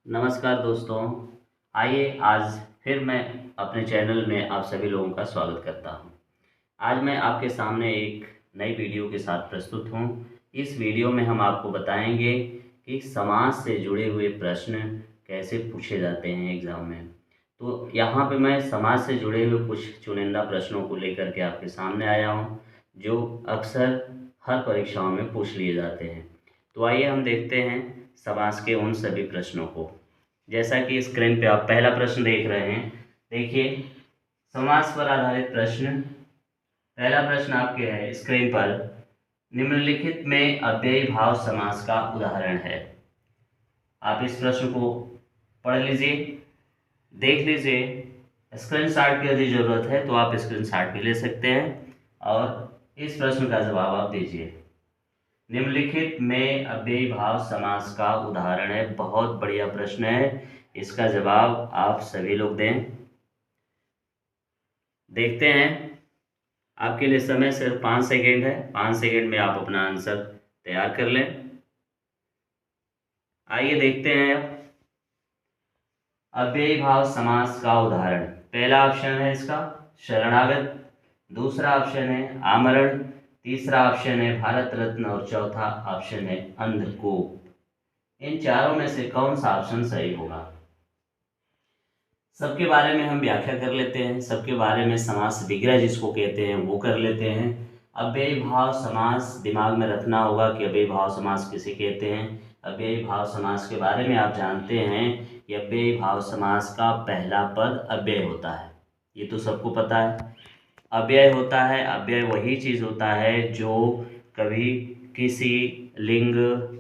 नमस्कार दोस्तों। आइए आज फिर मैं अपने चैनल में आप सभी लोगों का स्वागत करता हूं। आज मैं आपके सामने एक नई वीडियो के साथ प्रस्तुत हूं। इस वीडियो में हम आपको बताएंगे कि समाज से जुड़े हुए प्रश्न कैसे पूछे जाते हैं एग्ज़ाम में। तो यहाँ पे मैं समाज से जुड़े हुए कुछ चुनिंदा प्रश्नों को लेकर के आपके सामने आया हूँ, जो अक्सर हर परीक्षाओं में पूछ लिए जाते हैं। तो आइए हम देखते हैं समाज के उन सभी प्रश्नों को। जैसा कि स्क्रीन पे आप पहला प्रश्न देख रहे हैं, देखिए समास पर आधारित प्रश्न। पहला प्रश्न आपके है स्क्रीन पर, निम्नलिखित में अव्ययी भाव समास का उदाहरण है। आप इस प्रश्न को पढ़ लीजिए, देख लीजिए। स्क्रीनशॉट की यदि ज़रूरत है तो आप स्क्रीनशॉट भी ले सकते हैं और इस प्रश्न का जवाब आप दीजिए। निम्नलिखित में अव्ययी भाव समास का उदाहरण है। बहुत बढ़िया प्रश्न है, इसका जवाब आप सभी लोग दें। देखते हैं, आपके लिए समय सिर्फ 5 सेकेंड है। 5 सेकेंड में आप अपना आंसर तैयार कर लें। आइए देखते हैं अव्ययी भाव समास का उदाहरण। पहला ऑप्शन है इसका शरणागत, दूसरा ऑप्शन है आमरण, तीसरा ऑप्शन है भारत रत्न और चौथा ऑप्शन है अंधकूप। इन चारों में से कौन सा ऑप्शन सही होगा? सबके बारे में हम व्याख्या कर लेते हैं, सबके बारे में समास विग्रह जिसको कहते हैं वो कर लेते हैं। अव्ययी भाव समास दिमाग में रखना होगा कि अव्ययी भाव समास किसे कहते हैं। अव्ययी भाव समास के बारे में आप जानते हैं कि अव्ययी भाव समास का पहला पद अव्यय होता है, ये तो सबको पता है। अव्यय होता है, अव्यय वही चीज़ होता है जो कभी किसी लिंग,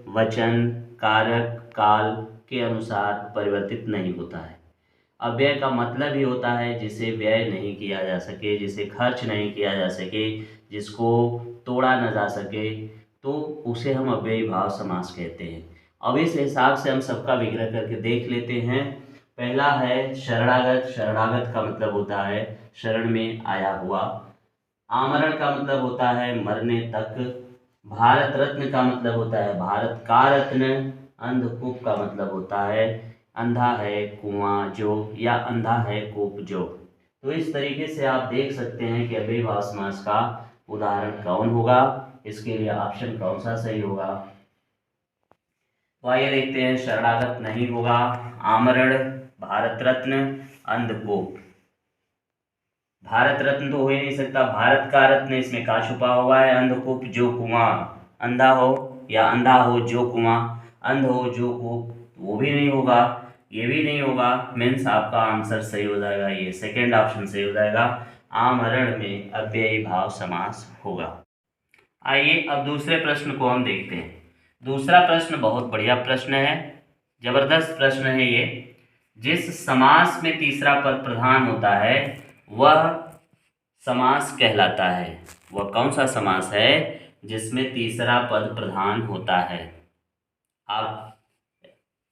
वचन, कारक, काल के अनुसार परिवर्तित नहीं होता है। अव्यय का मतलब ही होता है जिसे व्यय नहीं किया जा सके, जिसे खर्च नहीं किया जा सके, जिसको तोड़ा न जा सके, तो उसे हम अव्ययी भाव समास कहते हैं। अब इस हिसाब से हम सबका विग्रह करके देख लेते हैं। पहला है शरणागत। शरणागत का मतलब होता है शरण में आया हुआ। आमरण का मतलब होता है मरने तक। भारत रत्न का मतलब होता है भारत का रत्न। अंधकूप का मतलब होता है अंधा है कुआं जो, या अंधा है कूप जो। तो इस तरीके से आप देख सकते हैं कि अव्ययी भाव समास का उदाहरण कौन होगा। इसके लिए ऑप्शन कौन सा सही होगा? तो आइए देखते हैं, शरणागत नहीं होगा, आमरण, भारत रत्न, अंधकूप। भारत रत्न तो हो ही नहीं सकता, भारत का रत्न इसमें का छुपा हुआ है। अंधकूप जो कुआं, अंधा हो या अंधा हो जो कुआं, अंध हो जो कूप, वो भी नहीं होगा, ये भी नहीं होगा। मीन्स आपका आंसर सही हो जाएगा, ये सेकेंड ऑप्शन सही हो जाएगा। आमरण में अव्ययी भाव समास होगा। आइए अब दूसरे प्रश्न को हम देखते हैं। दूसरा प्रश्न बहुत बढ़िया प्रश्न है, जबरदस्त प्रश्न है ये। जिस समास में तीसरा पद प्रधान होता है वह समास कहलाता है। वह कौन सा समास है जिसमें तीसरा पद प्रधान होता है? आप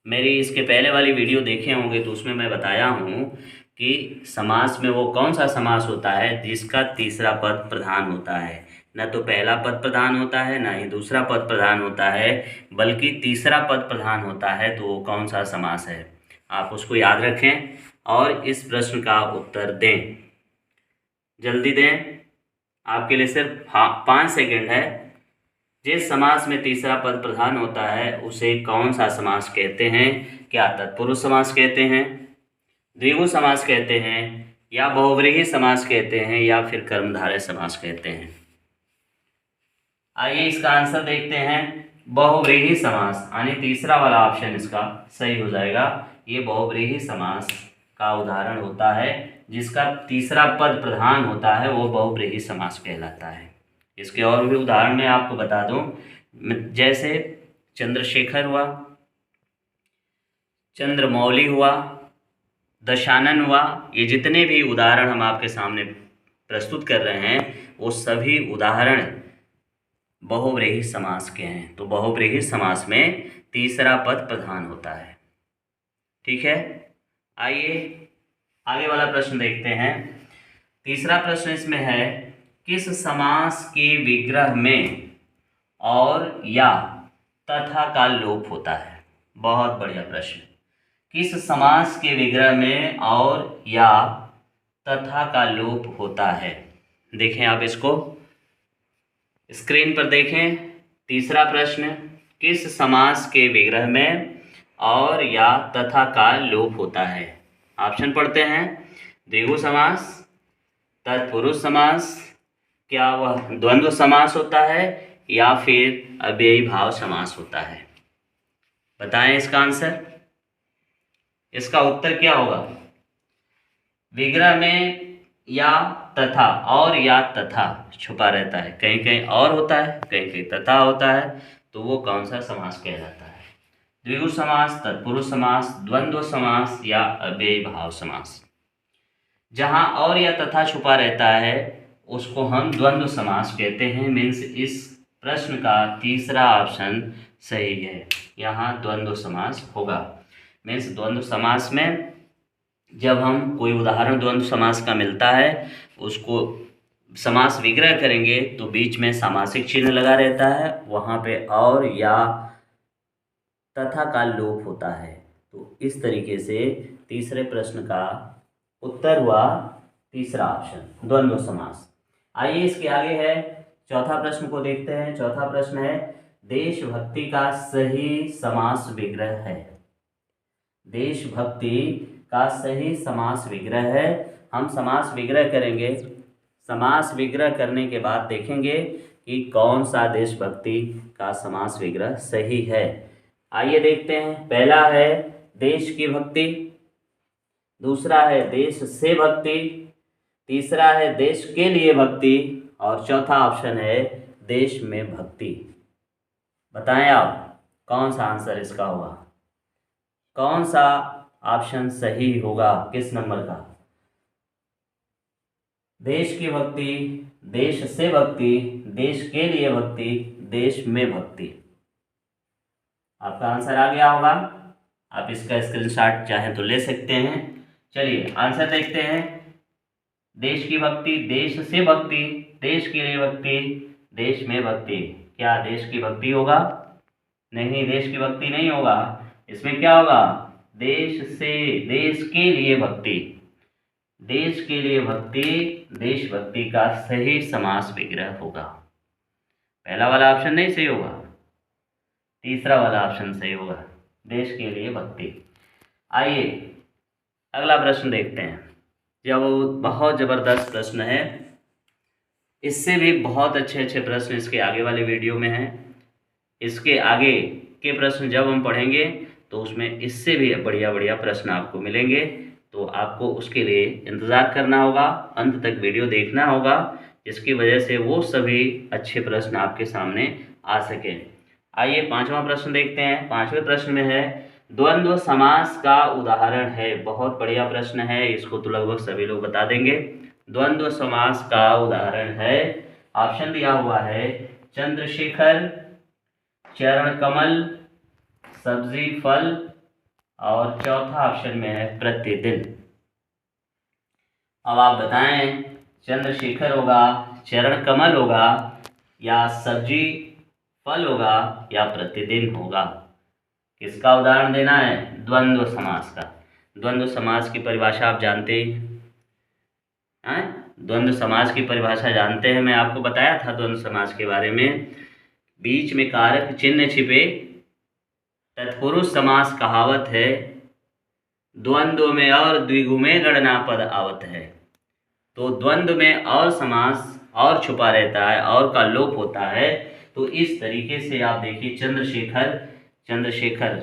मेरी इसके पहले वाली वीडियो देखे होंगे तो उसमें मैं बताया हूँ कि समास में वो कौन सा समास होता है जिसका तीसरा पद प्रधान होता है। न तो पहला पद प्रधान होता है, ना ही दूसरा पद प्रधान होता है, बल्कि तीसरा पद प्रधान होता है। तो वो कौन सा समास है, आप उसको याद रखें और इस प्रश्न का उत्तर दें। जल्दी दें, आपके लिए सिर्फ 5 सेकेंड है। जिस समास में तीसरा पद प्रधान होता है उसे कौन सा समास कहते हैं? क्या तत्पुरुष समास कहते हैं, द्विगु समास कहते हैं, या बहुव्रीहि समास कहते हैं, या फिर कर्मधारय समास कहते हैं? आइए इसका आंसर देखते हैं। बहुव्रीहि समास यानी तीसरा वाला ऑप्शन इसका सही हो जाएगा। ये बहुव्रीहि समास का उदाहरण होता है, जिसका तीसरा पद प्रधान होता है वो बहुव्रीहि समास कहलाता है। इसके और भी उदाहरण मैं आपको बता दूं, जैसे चंद्रशेखर हुआ, चंद्रमौली हुआ, दशानन हुआ। ये जितने भी उदाहरण हम आपके सामने प्रस्तुत कर रहे हैं वो सभी उदाहरण बहुव्रीहि समास के हैं। तो बहुव्रीहि समास में तीसरा पद प्रधान होता है। ठीक है, आइए आगे वाला प्रश्न देखते हैं। तीसरा प्रश्न इसमें है, किस समास के विग्रह में और या तथा का लोप होता है? बहुत बढ़िया प्रश्न। किस समास के विग्रह में और या तथा का लोप होता है। देखें आप इसको स्क्रीन पर देखें। तीसरा प्रश्न, किस समास के विग्रह में और या तथा का लोप होता है। ऑप्शन पढ़ते हैं। द्विगु समास, तत्पुरुष समास, क्या वह द्वंद्व समास होता है या फिर अव्ययी भाव समास होता है। बताएं इसका आंसर। इसका उत्तर क्या होगा। विग्रह में या तथा और या तथा छुपा रहता है, कहीं कहीं और होता है, कहीं कहीं तथा होता है, तो वो कौन सा समास कहलाता है। द्विगु समास, तत्पुरुष समास, द्वंद्व समास या अव्ययी भाव समास। जहां और या तथा छुपा रहता है उसको हम द्वंद्व समास कहते हैं। मीन्स इस प्रश्न का तीसरा ऑप्शन सही है, यहाँ द्वंद्व समास होगा। मीन्स द्वंद्व समास में जब हम कोई उदाहरण द्वंद्व समास का मिलता है उसको समास विग्रह करेंगे तो बीच में सामासिक चिन्ह लगा रहता है, वहाँ पे और या तथा का लोप होता है। तो इस तरीके से तीसरे प्रश्न का उत्तर हुआ तीसरा ऑप्शन द्वंद्व समास। आइए इसके आगे है, चौथा प्रश्न को देखते हैं। चौथा प्रश्न है, देशभक्ति का सही समास विग्रह है। देशभक्ति का सही समास विग्रह है। हम समास विग्रह करेंगे, समास विग्रह करने के बाद देखेंगे कि कौन सा देशभक्ति का समास विग्रह सही है। आइए देखते हैं। पहला है देश की भक्ति, दूसरा है देश से भक्ति, तीसरा है देश के लिए भक्ति और चौथा ऑप्शन है देश में भक्ति। बताएं आप कौन सा आंसर इसका होगा, कौन सा ऑप्शन सही होगा, किस नंबर का। देश की भक्ति, देश से भक्ति, देश के लिए भक्ति, देश में भक्ति। आपका आंसर आ गया होगा। आप इसका स्क्रीनशॉट चाहें तो ले सकते हैं। चलिए आंसर देखते हैं। देश की भक्ति, देश से भक्ति, देश के लिए भक्ति, देश में भक्ति। क्या देश की भक्ति होगा? नहीं, देश की भक्ति नहीं होगा। इसमें क्या होगा? देश से, देश के लिए भक्ति, देश के लिए भक्ति, देशभक्ति का सही समास विग्रह होगा। पहला वाला ऑप्शन नहीं सही होगा, तीसरा वाला ऑप्शन सही होगा, देश के लिए भक्ति। आइए अगला प्रश्न देखते हैं। जब बहुत ज़बरदस्त प्रश्न है, इससे भी बहुत अच्छे अच्छे प्रश्न इसके आगे वाले वीडियो में हैं। इसके आगे के प्रश्न जब हम पढ़ेंगे तो उसमें इससे भी बढ़िया बढ़िया प्रश्न आपको मिलेंगे। तो आपको उसके लिए इंतज़ार करना होगा, अंत तक वीडियो देखना होगा, जिसकी वजह से वो सभी अच्छे प्रश्न आपके सामने आ सकें। आइए पांचवा प्रश्न देखते हैं। पांचवें प्रश्न में है, द्वंद्व समास का उदाहरण है। बहुत बढ़िया प्रश्न है, इसको तो लगभग सभी लोग बता देंगे। द्वंद्व समास का उदाहरण है, ऑप्शन दिया हुआ है चंद्रशेखर, चरण कमल, सब्जी फल और चौथा ऑप्शन में है प्रतिदिन। अब आप बताएं, चंद्रशेखर होगा, चरण कमल होगा या सब्जी फल होगा या प्रतिदिन होगा। किसका उदाहरण देना है? द्वंद्व समास का। द्वंद्व समास की परिभाषा आप जानते ही हैं। द्वंद्व समास की परिभाषा जानते हैं, मैं आपको बताया था द्वंद्व समास के बारे में। बीच में कारक चिन्ह छिपे। तत्पुरुष समास कहावत है, द्वंद्व में और द्विगु में गणना पद आवत है। तो द्वंद्व में और समास और छुपा रहता है, और का लोप होता है। तो इस तरीके से आप देखिए, चंद्रशेखर, चंद्रशेखर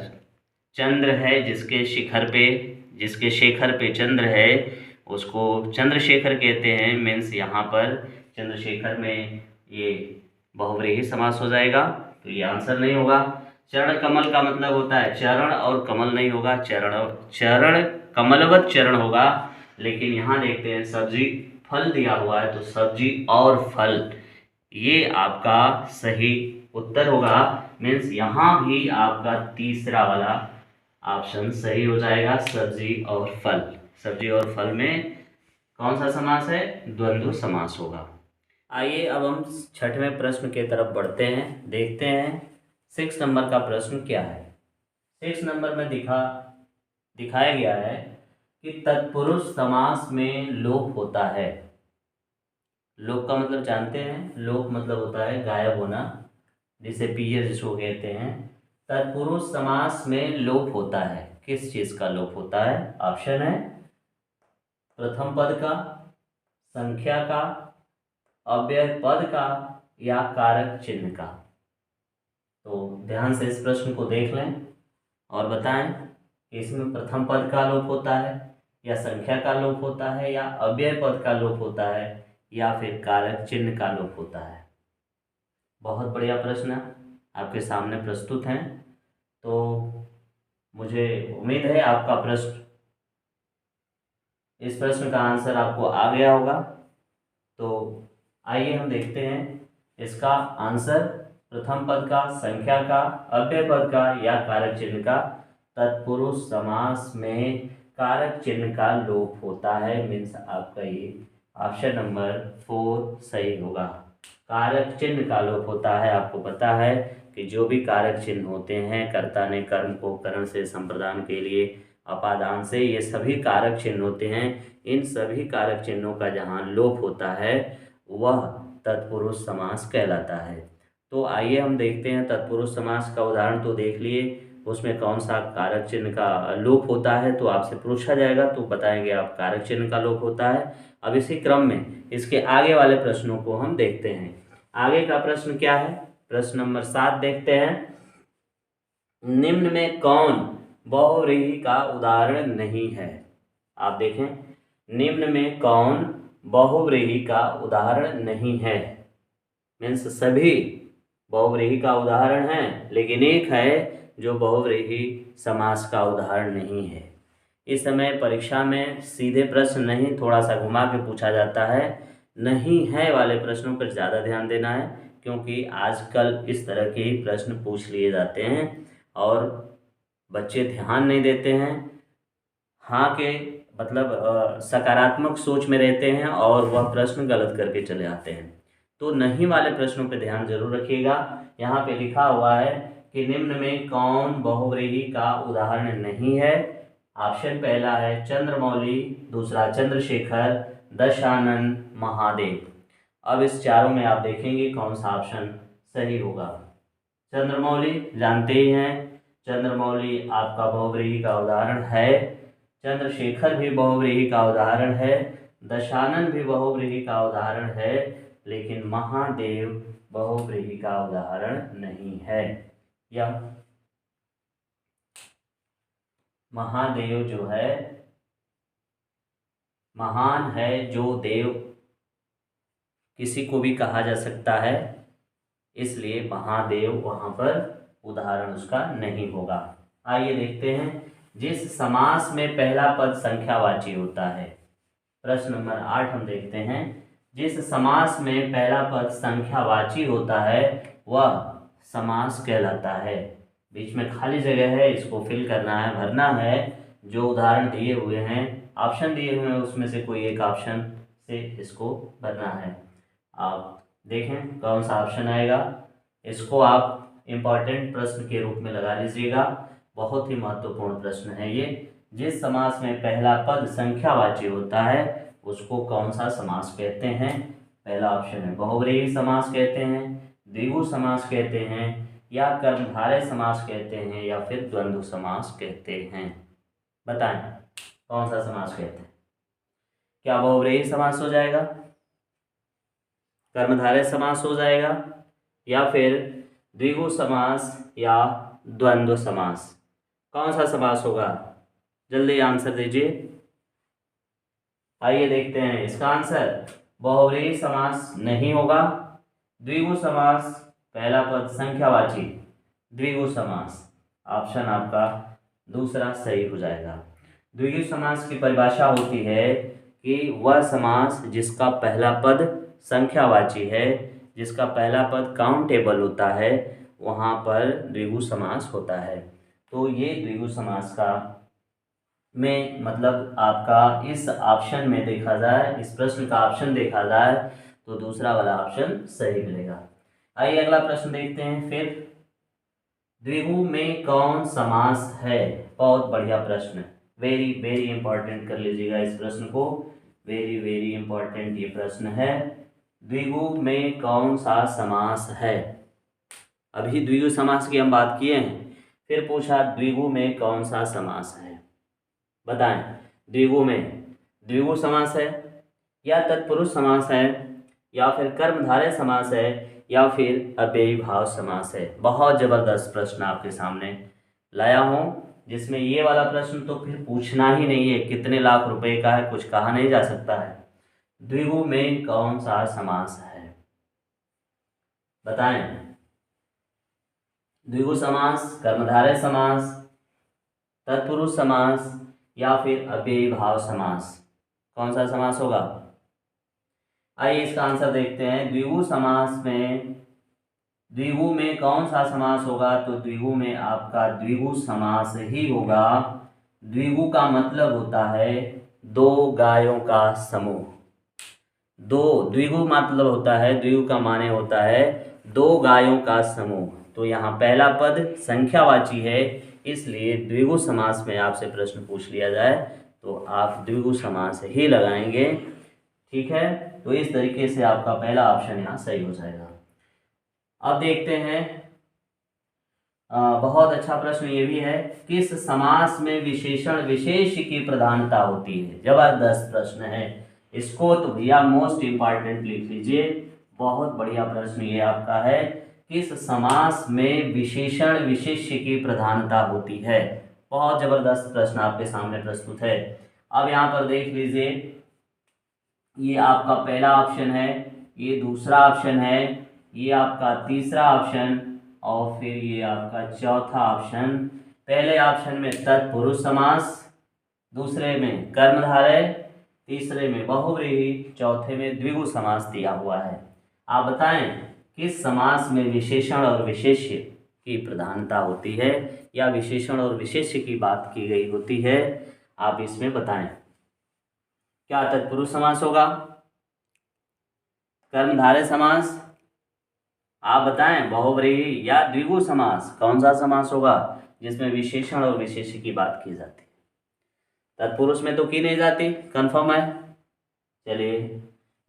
चंद्र है जिसके शिखर पे, जिसके शेखर पे चंद्र है उसको चंद्रशेखर कहते हैं। मीन्स यहाँ पर चंद्रशेखर में ये बहुव्रीहि समास हो जाएगा, तो ये आंसर नहीं होगा। चरण कमल का मतलब होता है चरण, और कमल नहीं होगा, चरण, चरण कमलवत चरण होगा। लेकिन यहाँ देखते हैं सब्जी फल दिया हुआ है, तो सब्जी और फल ये आपका सही उत्तर होगा। मीन्स यहाँ भी आपका तीसरा वाला ऑप्शन सही हो जाएगा, सब्जी और फल। सब्जी और फल में कौन सा समास है? द्वंद्व समास होगा। आइए अब हम छठवें प्रश्न के तरफ बढ़ते हैं, देखते हैं 6 नंबर का प्रश्न क्या है। 6 नंबर में दिखा दिखाया गया है कि तत्पुरुष समास में लोप होता है। लोप का मतलब जानते हैं, लोप मतलब होता है गायब होना, जिसे पीयर जिसको कहते हैं। तत्पुरुष समास में लोप होता है, किस चीज का लोप होता है? ऑप्शन है प्रथम पद का, संख्या का, अव्यय पद का, या कारक चिन्ह का। तो ध्यान से इस प्रश्न को देख लें और बताएं कि इसमें प्रथम पद का लोप होता है, या संख्या का लोप होता है, या अव्यय पद का लोप होता है, या फिर कारक चिन्ह का लोप होता है। बहुत बढ़िया प्रश्न आपके सामने प्रस्तुत हैं। तो मुझे उम्मीद है आपका प्रश्न, इस प्रश्न का आंसर आपको आ गया होगा। तो आइए हम देखते हैं इसका आंसर। प्रथम पद का, संख्या का, अव्यय पद का, या कारक चिन्ह का। तत्पुरुष समास में कारक चिन्ह का लोप होता है, मीन्स आपका ये ऑप्शन नंबर 4 सही होगा। कारक चिन्ह का लोप होता है। आपको पता है कि जो भी कारक चिन्ह होते हैं, कर्ता ने कर्म को करण से संप्रदान के लिए, अपादान से, ये सभी कारक चिन्ह होते हैं। इन सभी कारक चिन्हों का जहाँ लोप होता है वह तत्पुरुष समास कहलाता है। तो आइए हम देखते हैं तत्पुरुष समास का उदाहरण तो देख लिए, उसमें कौन सा कारक चिन्ह का लोप होता है। तो आपसे पूछा जाएगा तो बताएंगे आप कारक चिन्ह का लोप होता है। अब इसी क्रम में इसके आगे वाले प्रश्नों को हम देखते हैं। आगे का प्रश्न क्या है? प्रश्न नंबर 7 देखते हैं। निम्न में कौन बहुव्रीहि का उदाहरण नहीं है? आप देखें, निम्न में कौन बहुव्रीहि का उदाहरण नहीं है? मीन्स सभी बहुव्रीहि का उदाहरण है, लेकिन एक है जो बहुव्रीहि समास का उदाहरण नहीं है। इस समय परीक्षा में सीधे प्रश्न नहीं, थोड़ा सा घुमा के पूछा जाता है। नहीं है वाले प्रश्नों पर ज़्यादा ध्यान देना है, क्योंकि आजकल इस तरह के ही प्रश्न पूछ लिए जाते हैं और बच्चे ध्यान नहीं देते हैं। हाँ के मतलब सकारात्मक सोच में रहते हैं और वह प्रश्न गलत करके चले आते हैं। तो नहीं वाले प्रश्नों पर ध्यान जरूर रखिएगा। यहाँ पे लिखा हुआ है कि निम्न में कौन बहुव्रीहि का उदाहरण नहीं है? ऑप्शन पहला है चंद्रमौली, दूसरा चंद्रशेखर, दशानन, महादेव। अब इस चारों में आप देखेंगे कौन सा ऑप्शन सही होगा। चंद्रमौली जानते ही हैं, चंद्रमौली आपका बहुव्रीहि का उदाहरण है। चंद्रशेखर भी बहुव्रीहि का उदाहरण है। दशानन भी बहुव्रीहि का उदाहरण है, लेकिन महादेव बहुव्रीहि का उदाहरण नहीं है। यह महादेव जो है, महान है जो देव किसी को भी कहा जा सकता है, इसलिए महादेव वहाँ पर उदाहरण उसका नहीं होगा। आइए देखते हैं, जिस समास में पहला पद संख्यावाची होता है। प्रश्न नंबर 8 हम देखते हैं। जिस समास में पहला पद संख्यावाची होता है वह समास कहलाता है। बीच में खाली जगह है, इसको फिल करना है, भरना है। जो उदाहरण दिए हुए हैं, ऑप्शन दिए हुए हैं, उसमें से कोई एक ऑप्शन से इसको भरना है। आप देखें कौन सा ऑप्शन आएगा। इसको आप इम्पॉर्टेंट प्रश्न के रूप में लगा लीजिएगा, बहुत ही महत्वपूर्ण प्रश्न है ये। जिस समास में पहला पद संख्यावाची होता है उसको कौन सा समास कहते हैं? पहला ऑप्शन है बहुव्रीहि समास कहते हैं, द्विगु समास कहते हैं, या कर्मधारय समास कहते हैं, या फिर द्वंद्व समास कहते हैं। बताएं कौन सा समास कहते हैं? क्या बहुव्रीहि समास हो जाएगा, कर्मधारय समास हो जाएगा, या फिर द्विगु समास, या द्वंद्व समास? कौन सा समास होगा? जल्दी आंसर दीजिए। आइए देखते हैं इसका आंसर। बहुव्रीहि समास नहीं होगा। द्विगु समास, पहला पद संख्यावाची, द्विगु समास, ऑप्शन आपका दूसरा सही हो जाएगा। द्विगु समास की परिभाषा होती है कि वह समास जिसका पहला पद संख्यावाची है, जिसका पहला पद काउंटेबल होता है, वहाँ पर द्विगु समास होता है। तो ये द्विगु समास का में मतलब आपका इस ऑप्शन में देखा जाए, इस प्रश्न का ऑप्शन देखा जाए तो दूसरा वाला ऑप्शन सही मिलेगा। आइए अगला प्रश्न देखते हैं। फिर द्विगु में कौन समास है? बहुत बढ़िया प्रश्न। वेरी वेरी इंपॉर्टेंट कर लीजिएगा इस प्रश्न को, वेरी वेरी इंपॉर्टेंट ये प्रश्न है। द्विगु में कौन सा समास है? अभी द्विगु समास की हम बात किए हैं, फिर पूछा द्विगु में कौन सा समास है। बताएं, द्विगु में द्विगु समास है या तत्पुरुष समास है या फिर कर्मधारय समास है या फिर अव्ययी भाव समास है। बहुत जबरदस्त प्रश्न आपके सामने लाया हूं, जिसमें ये वाला प्रश्न तो फिर पूछना ही नहीं है, कितने लाख रुपए का है, कुछ कहा नहीं जा सकता है। द्विगु में कौन सा समास है? बताएं, द्विगु समास, कर्मधारय समास, तत्पुरुष समास या फिर अव्ययी भाव समास, कौन सा समास होगा? आइए इसका आंसर देखते हैं। द्विगु समास में द्विगु में कौन सा समास होगा? तो द्विगु में आपका द्विगु समास ही होगा। द्विगु का मतलब होता है दो गायों का समूह। दो, द्विगु मतलब होता है, द्विगु का माने होता है दो गायों का समूह। तो यहाँ पहला पद संख्यावाची है, इसलिए द्विगु समास में आपसे प्रश्न पूछ लिया जाए तो आप द्विगु समास ही लगाएंगे। ठीक है, तो इस तरीके से आपका पहला ऑप्शन यहाँ सही हो जाएगा। अब देखते हैं, बहुत अच्छा प्रश्न ये भी है, किस समास में विशेषण विशेष की प्रधानता होती है? जबरदस्त प्रश्न है, इसको तो भैया मोस्ट इंपॉर्टेंट लिख लीजिए। बहुत बढ़िया प्रश्न ये आपका है, किस समास में विशेषण विशेष्य की प्रधानता होती है? बहुत जबरदस्त प्रश्न आपके सामने प्रस्तुत है। अब यहाँ पर देख लीजिए, ये आपका पहला ऑप्शन है, ये दूसरा ऑप्शन है, ये आपका तीसरा ऑप्शन और फिर ये आपका चौथा ऑप्शन। पहले ऑप्शन में तत्पुरुष समास, दूसरे में कर्मधारय, तीसरे में बहुव्रीहि, चौथे में द्विगु समास दिया हुआ है। आप बताएं किस समास में विशेषण और विशेष्य की प्रधानता होती है या विशेषण और विशेष्य की बात की गई होती है? आप इसमें बताएं। क्या तत्पुरुष समास होगा? कर्मधारय समास? आप बताएं बहुव्रीहि या द्विगु समास, कौन सा समास होगा जिसमें विशेषण और विशेष्य की बात की जाती है? तत्पुरुष में तो की नहीं जाती, कंफर्म है। चलिए,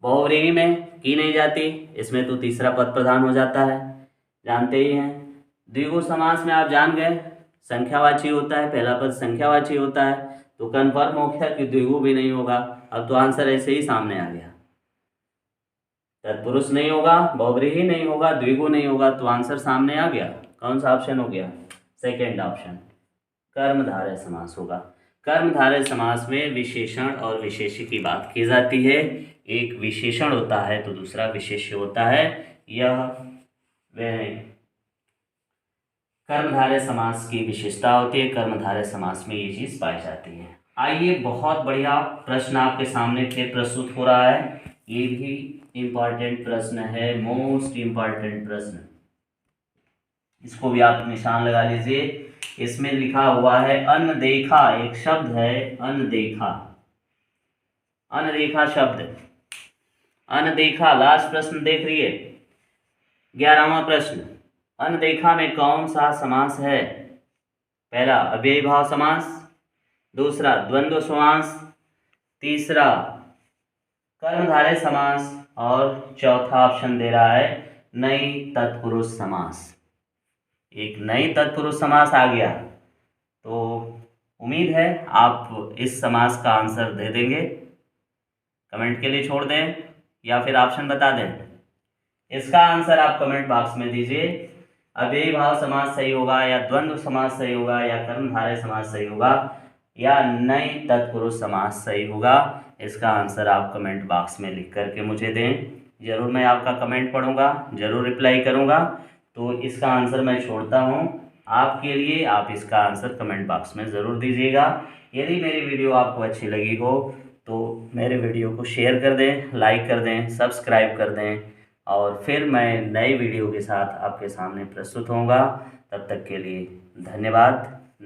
बहुव्रीहि में की नहीं जाती, इसमें तो तीसरा पद प्रधान हो जाता है, जानते ही हैं। द्विगु समास में आप जान गए संख्यावाची होता है, पहला पद संख्यावाची होता है, तो कंफर्म हो गया कि द्विगु भी नहीं होगा। अब तो आंसर ऐसे ही सामने आ गया, तत्पुरुष नहीं होगा, बहुव्रीहि नहीं होगा, द्विगु नहीं होगा, तो आंसर सामने आ गया। कौन सा ऑप्शन हो गया? सेकेंड ऑप्शन, कर्मधारय समास होगा। कर्मधारय समास में विशेषण और विशेष्य की बात की जाती है, एक विशेषण होता है तो दूसरा विशेष्य होता है। यह कर्मधारय समास की विशेषता होती है, कर्मधारय समास में ये चीज पाई जाती है। आइए, बहुत बढ़िया प्रश्न आपके सामने फिर प्रस्तुत हो रहा है, ये भी इम्पॉर्टेंट प्रश्न है, मोस्ट इम्पॉर्टेंट प्रश्न, इसको भी आप निशान लगा लीजिए। इसमें लिखा हुआ है अनदेखा, एक शब्द है अनदेखा, अनदेखा शब्द, अनदेखा। लास्ट प्रश्न देख रही है, 11वां प्रश्न, अनदेखा में कौन सा समास है? पहला अव्ययी भाव समास, दूसरा द्वंद्व समास, तीसरा कर्मधारय समास और चौथा ऑप्शन दे रहा है नई तत्पुरुष समास। एक नई तत्पुरुष समास आ गया, तो उम्मीद है आप इस समास का आंसर दे देंगे। कमेंट के लिए छोड़ दें या फिर ऑप्शन बता दें। इसका आंसर आप कमेंट बॉक्स में दीजिए। अव्ययी भाव समास सही होगा या द्वंद्व समास सही होगा या कर्मधारय समास सही होगा या नई तत्पुरुष समास सही होगा? इसका आंसर आप कमेंट बॉक्स में लिख करके मुझे दें, जरूर मैं आपका कमेंट पढ़ूंगा, जरूर रिप्लाई करूंगा। तो इसका आंसर मैं छोड़ता हूं आपके लिए, आप इसका आंसर कमेंट बॉक्स में ज़रूर दीजिएगा। यदि मेरी वीडियो आपको अच्छी लगी हो तो मेरे वीडियो को शेयर कर दें, लाइक कर दें, सब्सक्राइब कर दें और फिर मैं नई वीडियो के साथ आपके सामने प्रस्तुत होऊंगा। तब तक के लिए धन्यवाद।